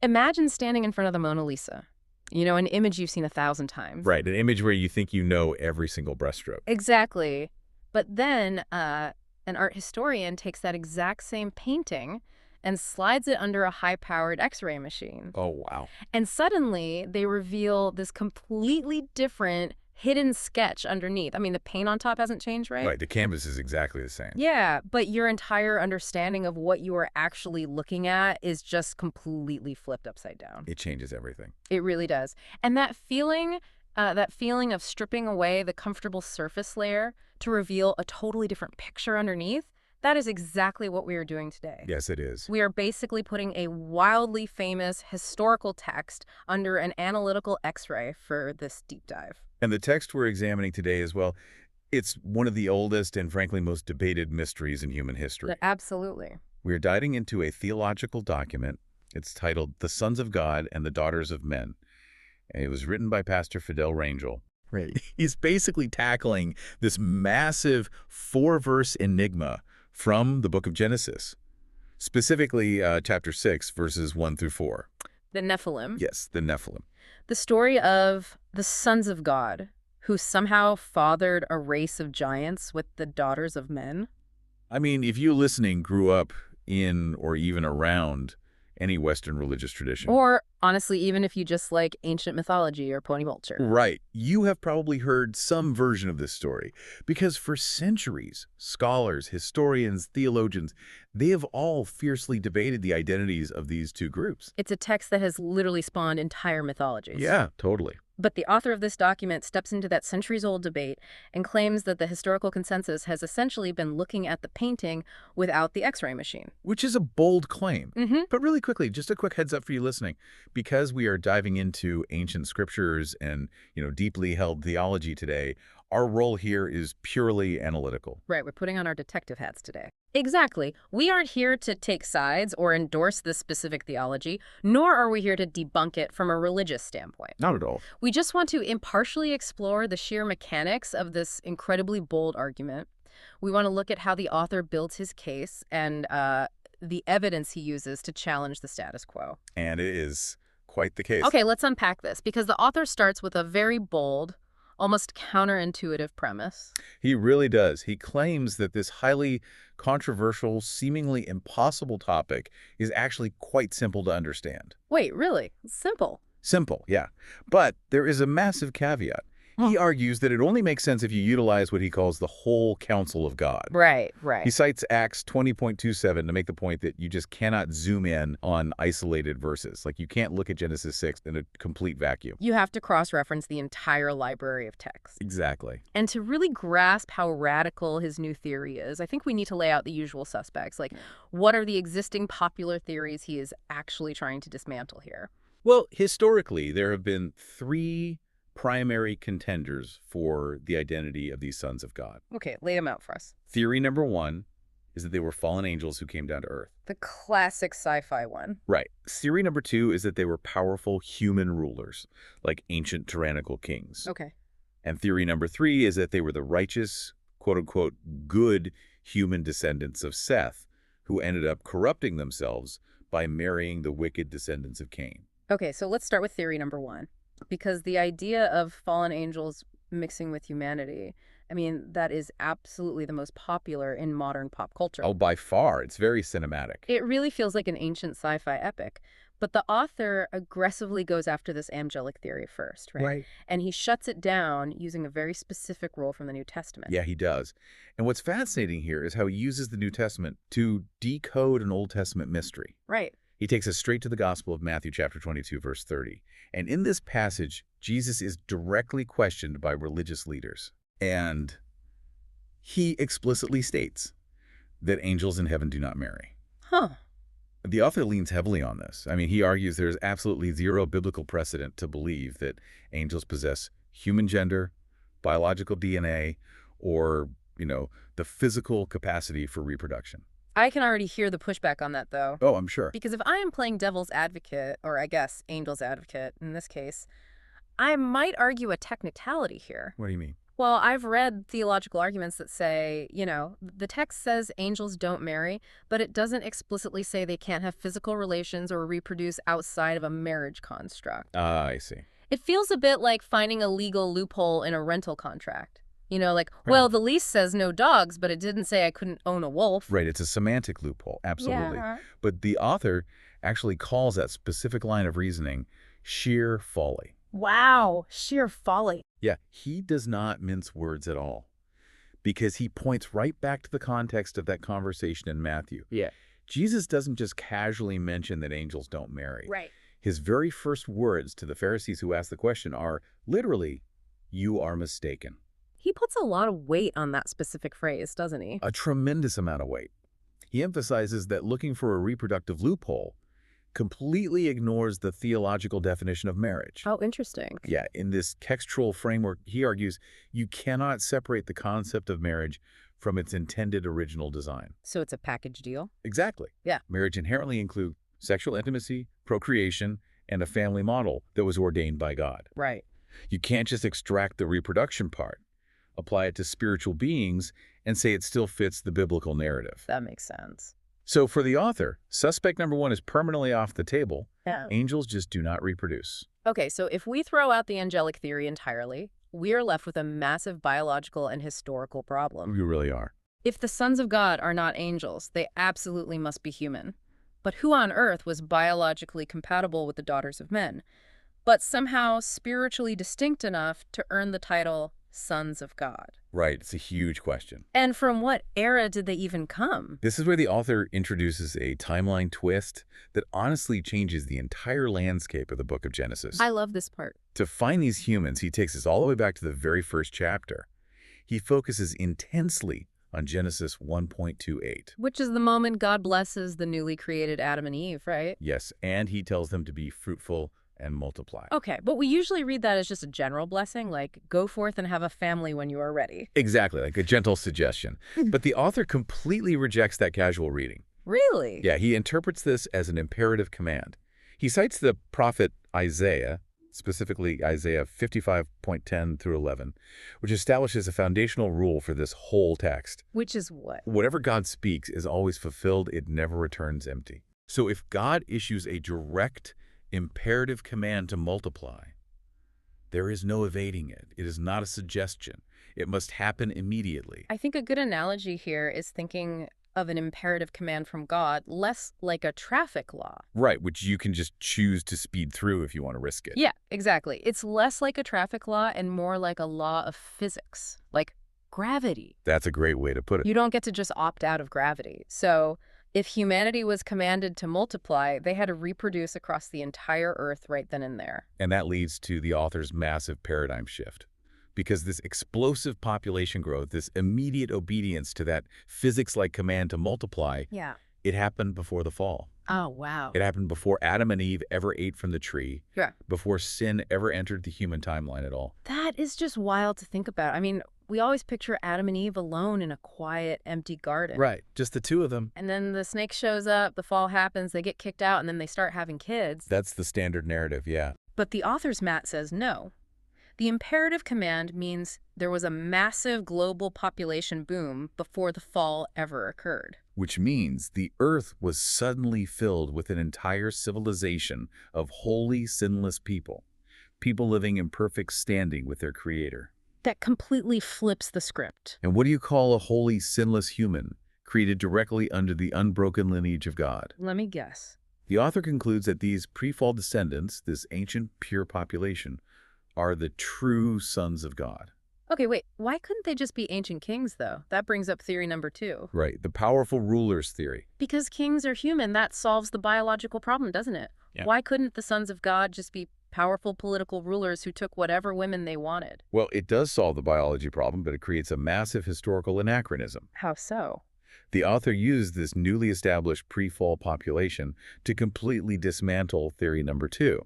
Imagine standing in front of the Mona Lisa. You know, an image you've seen 1,000 times. Right, an image where you think you know every single brushstroke. Exactly. But then an art historian takes that exact same painting and slides it under a high-powered X-ray machine. Oh, wow. And suddenly, they reveal this completely different hidden sketch underneath. I mean, the paint on top hasn't changed, right? Right, the canvas is exactly the same. Yeah, but your entire understanding of what you are actually looking at is just completely flipped upside down. It changes everything. It really does. And that feeling of stripping away the comfortable surface layer to reveal a totally different picture underneath, that is exactly what we are doing today. Yes, it is. We are basically putting a wildly famous historical text under an analytical X-ray for this deep dive. And the text we're examining today as well, it's one of the oldest and frankly most debated mysteries in human history. Absolutely. We're diving into a theological document. It's titled The Sons of God and the Daughters of Men. And it was written by Pastor Fidel Rangel. Right. He's basically tackling this massive 4-verse enigma from the book of Genesis, specifically chapter 6, verses 1 through 4. The Nephilim. Yes, the Nephilim. The story of the sons of God who somehow fathered a race of giants with the daughters of men. I mean, if you listening grew up in or even around any Western religious tradition. Or, honestly, even if you just like ancient mythology or pony culture. Right. You have probably heard some version of this story because for centuries, scholars, historians, theologians, they have all fiercely debated the identities of these two groups. It's a text that has literally spawned entire mythologies. Yeah, totally. But the author of this document steps into that centuries-old debate and claims that the historical consensus has essentially been looking at the painting without the X-ray machine. Which is a bold claim. Mm-hmm. But really quickly, just a quick heads up for you listening. Because we are diving into ancient scriptures and, deeply held theology today, our role here is purely analytical. Right, we're putting on our detective hats today. Exactly. We aren't here to take sides or endorse this specific theology, nor are we here to debunk it from a religious standpoint. Not at all. We just want to impartially explore the sheer mechanics of this incredibly bold argument. We want to look at how the author builds his case and the evidence he uses to challenge the status quo. And it is quite the case. Okay, let's unpack this, because the author starts with a very bold, almost counterintuitive premise. He really does. He claims that this highly controversial, seemingly impossible topic is actually quite simple to understand. Wait, really? Simple? Simple, yeah. But there is a massive caveat. He argues that it only makes sense if you utilize what he calls the whole counsel of God. Right. He cites Acts 20.27 to make the point that you just cannot zoom in on isolated verses. Like you can't look at Genesis 6 in a complete vacuum. You have to cross-reference the entire library of text. Exactly. And to really grasp how radical his new theory is, I think we need to lay out the usual suspects. Like, what are the existing popular theories he is actually trying to dismantle here? Well, historically, there have been 3 primary contenders for the identity of these sons of God. Okay, lay them out for us. Theory number 1 is that they were fallen angels who came down to earth. The classic sci-fi one. Right. Theory number 2 is that they were powerful human rulers, like ancient tyrannical kings. Okay. And theory number 3 is that they were the righteous, quote-unquote, good human descendants of Seth, who ended up corrupting themselves by marrying the wicked descendants of Cain. Okay, so let's start with theory number 1. Because the idea of fallen angels mixing with humanity, I mean, that is absolutely the most popular in modern pop culture. Oh, by far. It's very cinematic. It really feels like an ancient sci-fi epic. But the author aggressively goes after this angelic theory first, right? Right. And he shuts it down using a very specific rule from the New Testament. Yeah, he does. And what's fascinating here is how he uses the New Testament to decode an Old Testament mystery. Right. He takes us straight to the Gospel of Matthew chapter 22, verse 30. And in this passage, Jesus is directly questioned by religious leaders. And he explicitly states that angels in heaven do not marry. Huh. The author leans heavily on this. I mean, he argues there's absolutely zero biblical precedent to believe that angels possess human gender, biological DNA, or, the physical capacity for reproduction. I can already hear the pushback on that, though. Oh, I'm sure. Because if I am playing devil's advocate, or I guess angel's advocate in this case, I might argue a technicality here. What do you mean? Well, I've read theological arguments that say, the text says angels don't marry, but it doesn't explicitly say they can't have physical relations or reproduce outside of a marriage construct. Ah, I see. It feels a bit like finding a legal loophole in a rental contract. Like, Right. well, the lease says no dogs, but it didn't say I couldn't own a wolf. Right, it's a semantic loophole, absolutely. Yeah. But the author actually calls that specific line of reasoning sheer folly. Wow, sheer folly. Yeah, he does not mince words at all because he points right back to the context of that conversation in Matthew. Yeah. Jesus doesn't just casually mention that angels don't marry. Right. His very first words to the Pharisees who asked the question are literally, "You are mistaken." He puts a lot of weight on that specific phrase, doesn't he? A tremendous amount of weight. He emphasizes that looking for a reproductive loophole completely ignores the theological definition of marriage. Oh, interesting. Yeah, in this textual framework, he argues you cannot separate the concept of marriage from its intended original design. So it's a package deal? Exactly. Yeah. Marriage inherently includes sexual intimacy, procreation, and a family model that was ordained by God. Right. You can't just extract the reproduction part, apply it to spiritual beings, and say it still fits the biblical narrative. That makes sense. So for the author, suspect number one is permanently off the table. Yeah. Angels just do not reproduce. Okay, so if we throw out the angelic theory entirely, we're left with a massive biological and historical problem. You really are. If the sons of God are not angels, they absolutely must be human. But who on earth was biologically compatible with the daughters of men, but somehow spiritually distinct enough to earn the title sons of God? Right, it's a huge question. And from what era did they even come? This is where the author introduces a timeline twist that honestly changes the entire landscape of the book of Genesis. I love this part. To find these humans, he takes us all the way back to the very first chapter. He focuses intensely on Genesis 1.28. Which is the moment God blesses the newly created Adam and Eve, right? Yes, and he tells them to be fruitful and multiply. Okay, but we usually read that as just a general blessing, like go forth and have a family when you are ready. Exactly, like a gentle suggestion. But the author completely rejects that casual reading. Really? Yeah, he interprets this as an imperative command. He cites the prophet Isaiah, specifically Isaiah 55.10 through 11, which establishes a foundational rule for this whole text. Which is what? Whatever God speaks is always fulfilled. It never returns empty. So if God issues a direct, imperative command to multiply, there is no evading it. It is not a suggestion. It must happen immediately. I think a good analogy here is thinking of an imperative command from God, less like a traffic law. Right, which you can just choose to speed through if you want to risk it. Yeah, exactly. It's less like a traffic law and more like a law of physics, like gravity. That's a great way to put it. You don't get to just opt out of gravity. So if humanity was commanded to multiply, they had to reproduce across the entire Earth right then and there. And that leads to the author's massive paradigm shift. Because this explosive population growth, this immediate obedience to that physics-like command to multiply, Yeah. it happened before the fall. Oh, wow. It happened before Adam and Eve ever ate from the tree, Yeah. before sin ever entered the human timeline at all. That is just wild to think about. I mean, we always picture Adam and Eve alone in a quiet, empty garden. Right, just the two of them. And then the snake shows up, the fall happens, they get kicked out, and then they start having kids. That's the standard narrative, yeah. But the author's Matt says no. The imperative command means there was a massive global population boom before the fall ever occurred. Which means the earth was suddenly filled with an entire civilization of holy, sinless people. People living in perfect standing with their creator. That completely flips the script. And what do you call a holy, sinless human created directly under the unbroken lineage of God? Let me guess. The author concludes that these pre-fall descendants, this ancient, pure population, are the true sons of God. Okay, wait. Why couldn't they just be ancient kings, though? That brings up theory number 2. Right, the powerful rulers theory. Because kings are human, that solves the biological problem, doesn't it? Yeah. Why couldn't the sons of God just be powerful political rulers who took whatever women they wanted? Well, it does solve the biology problem, but it creates a massive historical anachronism. How so? The author used this newly established pre-fall population to completely dismantle theory number 2.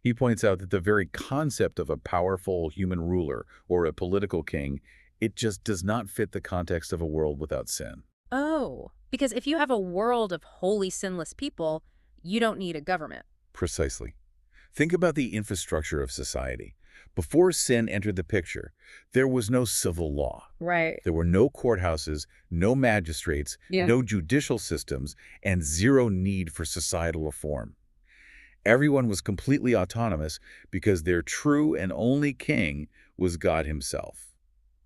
He points out that the very concept of a powerful human ruler or a political king, it just does not fit the context of a world without sin. Oh, because if you have a world of holy, sinless people, you don't need a government. Precisely. Think about the infrastructure of society. Before sin entered the picture, there was no civil law. Right. There were no courthouses, no magistrates, Yeah. no judicial systems, and zero need for societal reform. Everyone was completely autonomous because their true and only king was God himself.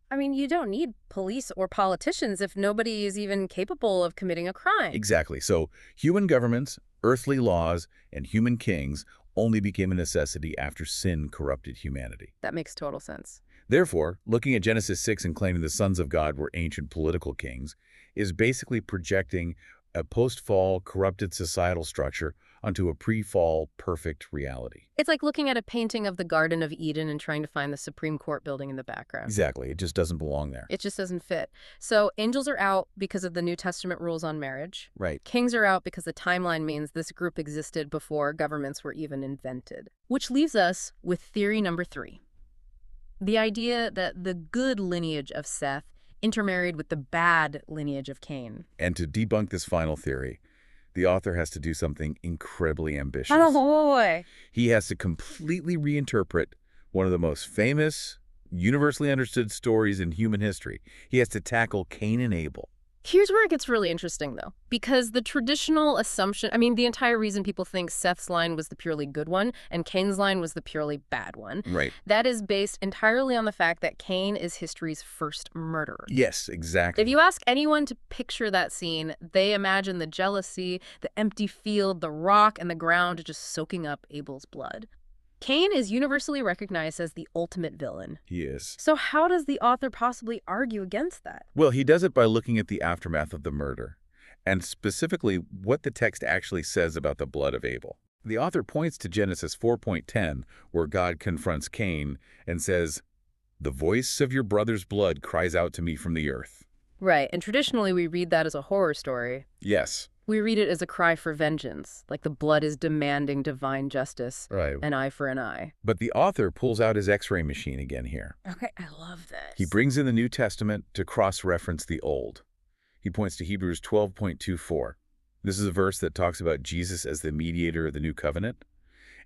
I mean, you don't need police or politicians if nobody is even capable of committing a crime. Exactly. So human governments, earthly laws, and human kings only became a necessity after sin corrupted humanity. That makes total sense. Therefore, looking at Genesis 6 and claiming the sons of God were ancient political kings is basically projecting a post-fall corrupted societal structure onto a pre-fall perfect reality. It's like looking at a painting of the Garden of Eden and trying to find the Supreme Court building in the background. Exactly. It just doesn't belong there. It just doesn't fit. So angels are out because of the New Testament rules on marriage. Right. Kings are out because the timeline means this group existed before governments were even invented. Which leaves us with theory number 3. The idea that the good lineage of Seth intermarried with the bad lineage of Cain. And to debunk this final theory, the author has to do something incredibly ambitious. Oh boy! He has to completely reinterpret one of the most famous, universally understood stories in human history. He has to tackle Cain and Abel. Here's where it gets really interesting, though, because the traditional assumption, the entire reason people think Seth's line was the purely good one and Cain's line was the purely bad one, Right. that is based entirely on the fact that Cain is history's first murderer. Yes, exactly. If you ask anyone to picture that scene, they imagine the jealousy, the empty field, the rock, and the ground just soaking up Abel's blood. Cain is universally recognized as the ultimate villain. He is. So how does the author possibly argue against that? Well, he does it by looking at the aftermath of the murder, and specifically what the text actually says about the blood of Abel. The author points to Genesis 4:10, where God confronts Cain and says, "The voice of your brother's blood cries out to me from the earth." Right, and traditionally we read that as a horror story. Yes. We read it as a cry for vengeance, like the blood is demanding divine justice, Right. an eye for an eye. But the author pulls out his X-ray machine again here. Okay, I love this. He brings in the New Testament to cross-reference the Old. He points to Hebrews 12:24. This is a verse that talks about Jesus as the mediator of the new covenant,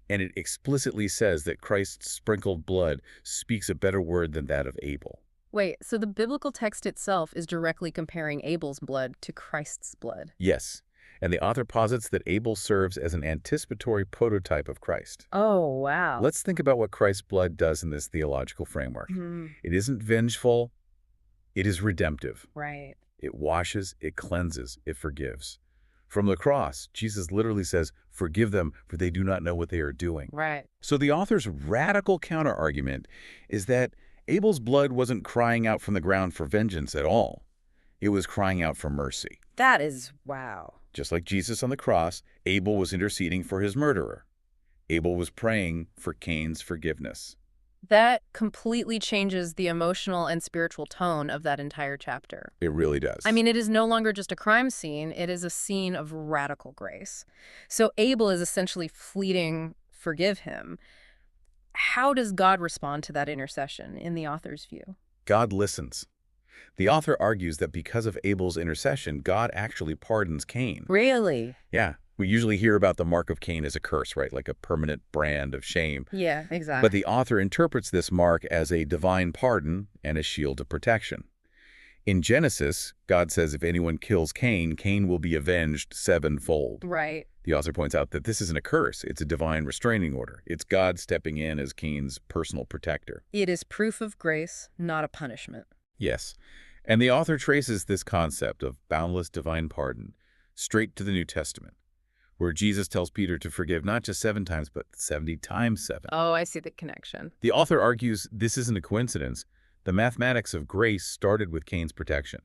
and it explicitly says that Christ's sprinkled blood speaks a better word than that of Abel. Wait, so the biblical text itself is directly comparing Abel's blood to Christ's blood? Yes, and the author posits that Abel serves as an anticipatory prototype of Christ. Oh, wow. Let's think about what Christ's blood does in this theological framework. It isn't vengeful, it is redemptive. Right. It washes, it cleanses, it forgives. From the cross, Jesus literally says, "Forgive them, for they do not know what they are doing." Right. So the author's radical counterargument is that Abel's blood wasn't crying out from the ground for vengeance at all. It was crying out for mercy. That is wow. Just like Jesus on the cross, Abel was interceding for his murderer. Abel was praying for Cain's forgiveness. That completely changes the emotional and spiritual tone of that entire chapter. It really does. It is no longer just a crime scene. It is a scene of radical grace. So Abel is essentially fleeting, forgive him. How does God respond to that intercession in the author's view? God listens. The author argues that because of Abel's intercession, God actually pardons Cain. Really? Yeah. We usually hear about the mark of Cain as a curse, right? Like a permanent brand of shame. Yeah, exactly. But the author interprets this mark as a divine pardon and a shield of protection. In Genesis, God says if anyone kills Cain, Cain will be avenged sevenfold. Right. The author points out that this isn't a curse. It's a divine restraining order. It's God stepping in as Cain's personal protector. It is proof of grace, not a punishment. Yes. And the author traces this concept of boundless divine pardon straight to the New Testament, where Jesus tells Peter to forgive not just 7 times, but 70 times 7. Oh, I see the connection. The author argues this isn't a coincidence. The mathematics of grace started with Cain's protection.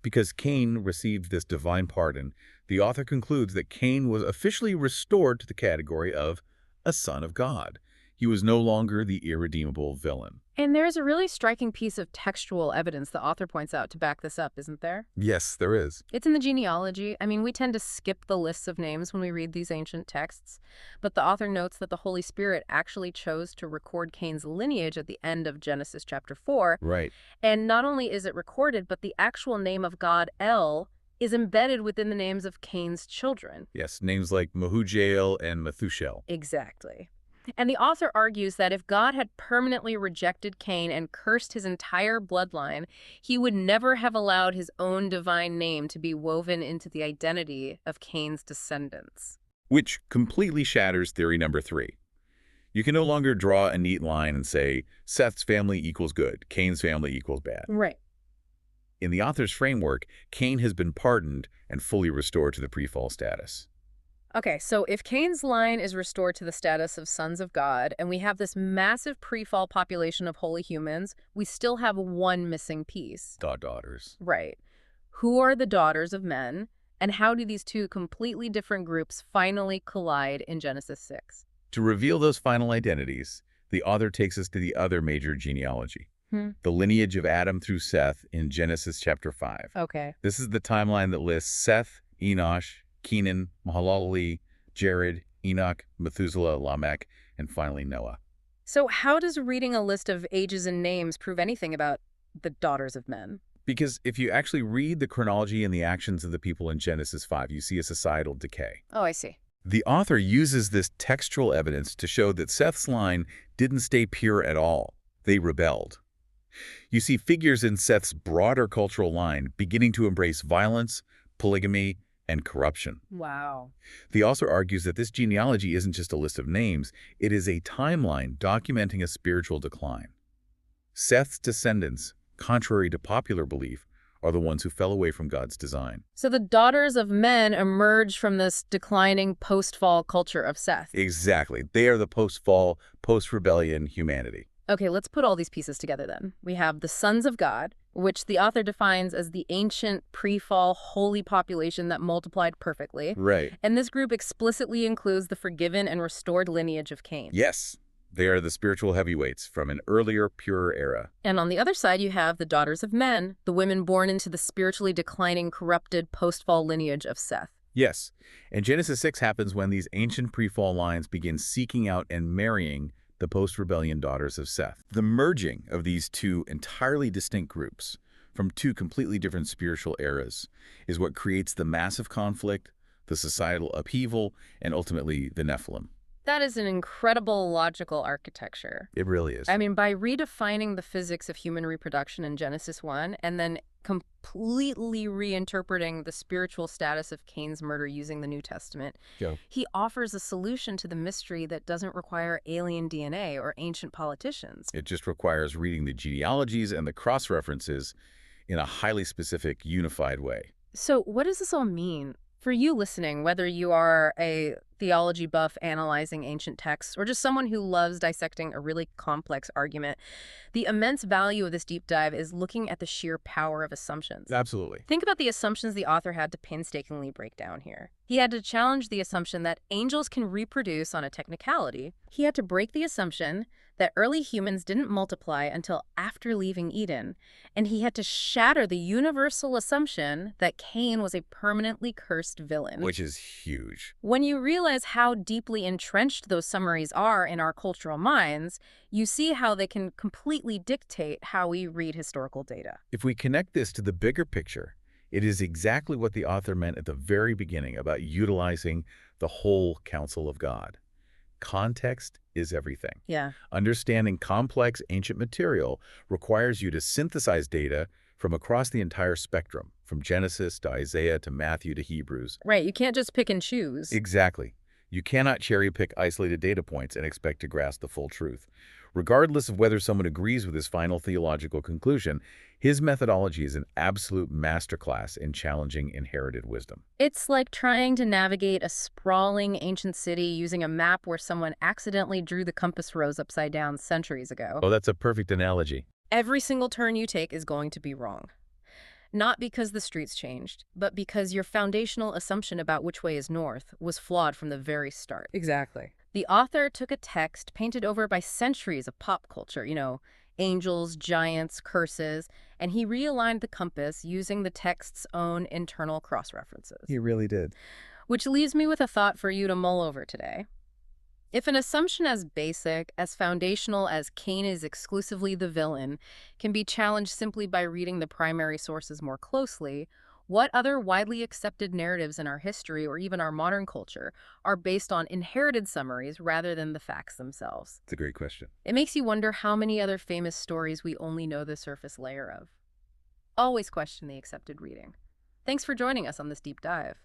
Because Cain received this divine pardon, the author concludes that Cain was officially restored to the category of a son of God. He was no longer the irredeemable villain. And there's a really striking piece of textual evidence the author points out to back this up, isn't there? Yes, there is. It's in the genealogy. We tend to skip the lists of names when we read these ancient texts, but the author notes that the Holy Spirit actually chose to record Cain's lineage at the end of Genesis chapter 4. Right. And not only is it recorded, but the actual name of God, El, is embedded within the names of Cain's children. Yes, names like Mehujael and Methushel. Exactly. And the author argues that if God had permanently rejected Cain and cursed his entire bloodline, he would never have allowed his own divine name to be woven into the identity of Cain's descendants. Which completely shatters theory number 3. You can no longer draw a neat line and say, Seth's family equals good, Cain's family equals bad. Right. In the author's framework, Cain has been pardoned and fully restored to the pre-fall status. Okay, so if Cain's line is restored to the status of sons of God, and we have this massive pre-fall population of holy humans, we still have one missing piece. Daughters. Right. Who are the daughters of men, and how do these two completely different groups finally collide in Genesis 6? To reveal those final identities, the author takes us to the other major genealogy, the lineage of Adam through Seth in Genesis chapter 5. Okay. This is the timeline that lists Seth, Enosh, Kenan, Mahalalel, Jared, Enoch, Methuselah, Lamech, and finally Noah. So how does reading a list of ages and names prove anything about the daughters of men? Because if you actually read the chronology and the actions of the people in Genesis 5, you see a societal decay. Oh, I see. The author uses this textual evidence to show that Seth's line didn't stay pure at all. They rebelled. You see figures in Seth's broader cultural line beginning to embrace violence, polygamy, and corruption. Wow. The author argues that this genealogy isn't just a list of names, it is a timeline documenting a spiritual decline. Seth's descendants, contrary to popular belief, are the ones who fell away from God's design. So the daughters of men emerge from this declining post-fall culture of Seth. Exactly. They are the post-fall, post-rebellion humanity. Okay, let's put all these pieces together then. We have the sons of God, which the author defines as the ancient pre-fall holy population that multiplied perfectly. Right. And this group explicitly includes the forgiven and restored lineage of Cain. Yes. They are the spiritual heavyweights from an earlier, purer era. And on the other side, you have the daughters of men, the women born into the spiritually declining, corrupted post-fall lineage of Seth. Yes. And Genesis 6 happens when these ancient pre-fall lines begin seeking out and marrying the post-rebellion daughters of Seth. The merging of these two entirely distinct groups from two completely different spiritual eras is what creates the massive conflict, the societal upheaval, and ultimately the Nephilim. That is an incredible logical architecture. It really is. I mean, by redefining the physics of human reproduction in Genesis 1 and then completely reinterpreting the spiritual status of Cain's murder using the New Testament, he offers a solution to the mystery that doesn't require alien DNA or ancient politicians. It just requires reading the genealogies and the cross-references in a highly specific, unified way. So what does this all mean? For you listening, whether you are a theology buff analyzing ancient texts or just someone who loves dissecting a really complex argument, the immense value of this deep dive is looking at the sheer power of assumptions. Absolutely. Think about the assumptions the author had to painstakingly break down here. He had to challenge the assumption that angels can reproduce on a technicality. He had to break the assumption that early humans didn't multiply until after leaving Eden. And he had to shatter the universal assumption that Cain was a permanently cursed villain. Which is huge. When you realize how deeply entrenched those summaries are in our cultural minds, you see how they can completely dictate how we read historical data. If we connect this to the bigger picture, it is exactly what the author meant at the very beginning about utilizing the whole counsel of God. Context is everything. Yeah. Understanding complex ancient material requires you to synthesize data from across the entire spectrum, from Genesis to Isaiah to Matthew to Hebrews. Right. You can't just pick and choose. Exactly. You cannot cherry-pick isolated data points and expect to grasp the full truth. Regardless of whether someone agrees with his final theological conclusion, his methodology is an absolute masterclass in challenging inherited wisdom. It's like trying to navigate a sprawling ancient city using a map where someone accidentally drew the compass rose upside down centuries ago. Oh, that's a perfect analogy. Every single turn you take is going to be wrong. Not because the streets changed, but because your foundational assumption about which way is north was flawed from the very start. Exactly. The author took a text painted over by centuries of pop culture, angels, giants, curses, and he realigned the compass using the text's own internal cross-references. He really did. Which leaves me with a thought for you to mull over today. If an assumption as basic, as foundational as Cain is exclusively the villain can be challenged simply by reading the primary sources more closely, What other widely accepted narratives in our history or even our modern culture are based on inherited summaries rather than the facts themselves? It's a great question. It makes you wonder how many other famous stories we only know the surface layer of. Always question the accepted reading. Thanks for joining us on this deep dive.